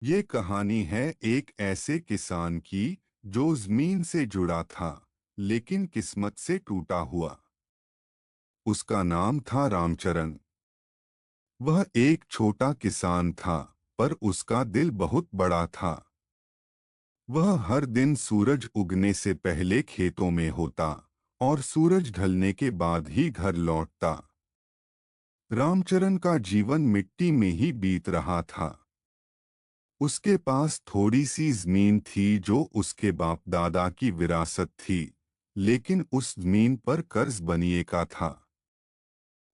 ये कहानी है एक ऐसे किसान की जो जमीन से जुड़ा था, लेकिन किस्मत से टूटा हुआ। उसका नाम था रामचरण। वह एक छोटा किसान था, पर उसका दिल बहुत बड़ा था। वह हर दिन सूरज उगने से पहले खेतों में होता और सूरज ढलने के बाद ही घर लौटता। रामचरण का जीवन मिट्टी में ही बीत रहा था। उसके पास थोड़ी सी जमीन थी जो उसके बाप दादा की विरासत थी, लेकिन उस जमीन पर कर्ज बनिए का था।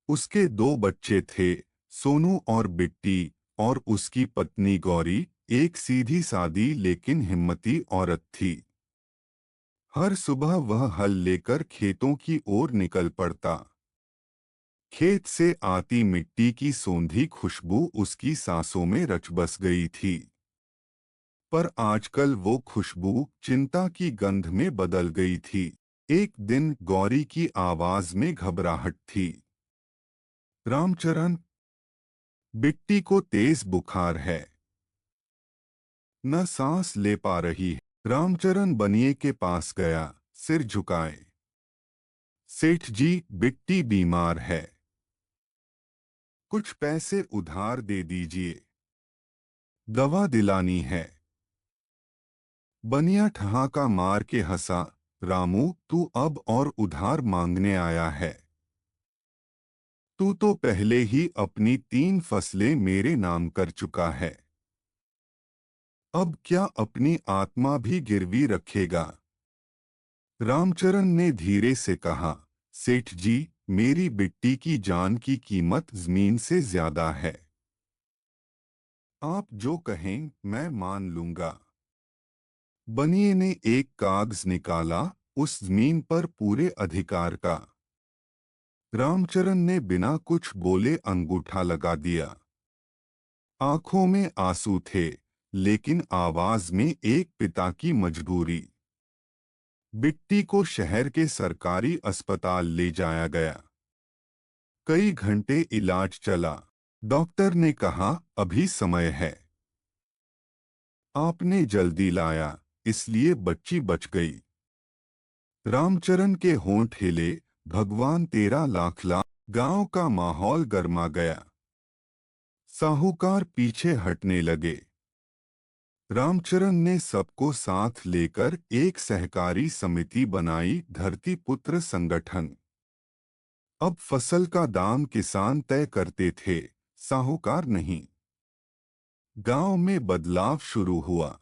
उसके दो बच्चे थे, सोनू और बिट्टी, और उसकी पत्नी गौरी, एक सीधी सादी लेकिन हिम्मती औरत थी। हर सुबह वह हल लेकर खेतों की ओर निकल पड़ता। खेत से आती मिट्टी की सोंधी खुशबू उसकी सांसों में रच बस गई थी। पर आजकल वो खुशबू चिंता की गंध में बदल गई थी। एक दिन गौरी की आवाज में घबराहट थी। रामचरण, बिट्टी को तेज बुखार है, न सांस ले पा रही है। रामचरण बनिए के पास गया, सिर झुकाए। सेठ जी, बिट्टी बीमार है, कुछ पैसे उधार दे दीजिए, दवा दिलानी है। बनिया ठहाका मार के हंसा। रामू, तू अब और उधार मांगने आया है? तू तो पहले ही अपनी 3 फसलें मेरे नाम कर चुका है। अब क्या अपनी आत्मा भी गिरवी रखेगा? रामचरण ने धीरे से कहा, सेठ जी, मेरी बिट्टी की जान की कीमत जमीन से ज्यादा है। आप जो कहें मैं मान लूंगा। बनिए ने एक कागज निकाला, उस जमीन पर पूरे अधिकार का। रामचरण ने बिना कुछ बोले अंगूठा लगा दिया। आंखों में आंसू थे, लेकिन आवाज में एक पिता की मजबूरी। बिट्टी को शहर के सरकारी अस्पताल ले जाया गया। कई घंटे इलाज चला। डॉक्टर ने कहा, अभी समय है। आपने जल्दी लाया, इसलिए बच्ची बच गई। रामचरण के होंठ हिले। भगवान तेरा लाख लाख। गांव का माहौल गर्मा गया। साहूकार पीछे हटने लगे। रामचरण ने सबको साथ लेकर एक सहकारी समिति बनाई, धरती पुत्र संगठन। अब फसल का दाम किसान तय करते थे, साहूकार नहीं। गांव में बदलाव शुरू हुआ।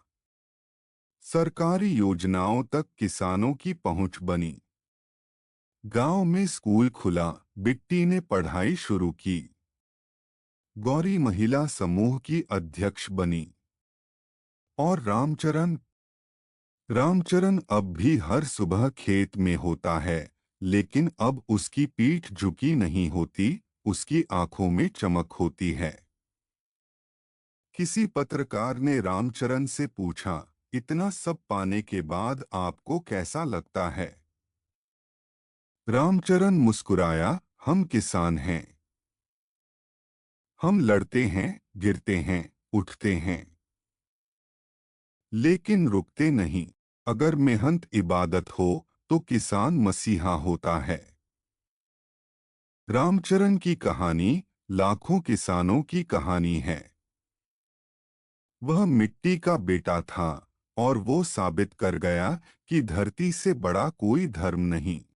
सरकारी योजनाओं तक किसानों की पहुंच बनी। गांव में स्कूल खुला, बिट्टी ने पढ़ाई शुरू की। गौरी महिला समूह की अध्यक्ष बनी। और रामचरण अब भी हर सुबह खेत में होता है, लेकिन अब उसकी पीठ झुकी नहीं होती, उसकी आंखों में चमक होती है। किसी पत्रकार ने रामचरण से पूछा, इतना सब पाने के बाद आपको कैसा लगता है? रामचरण मुस्कुराया, हम किसान हैं। हम लड़ते हैं, गिरते हैं, उठते हैं, लेकिन रुकते नहीं। अगर मेहनत इबादत हो तो किसान मसीहा होता है। रामचरण की कहानी लाखों किसानों की कहानी है। वह मिट्टी का बेटा था, और वो साबित कर गया कि धरती से बड़ा कोई धर्म नहीं।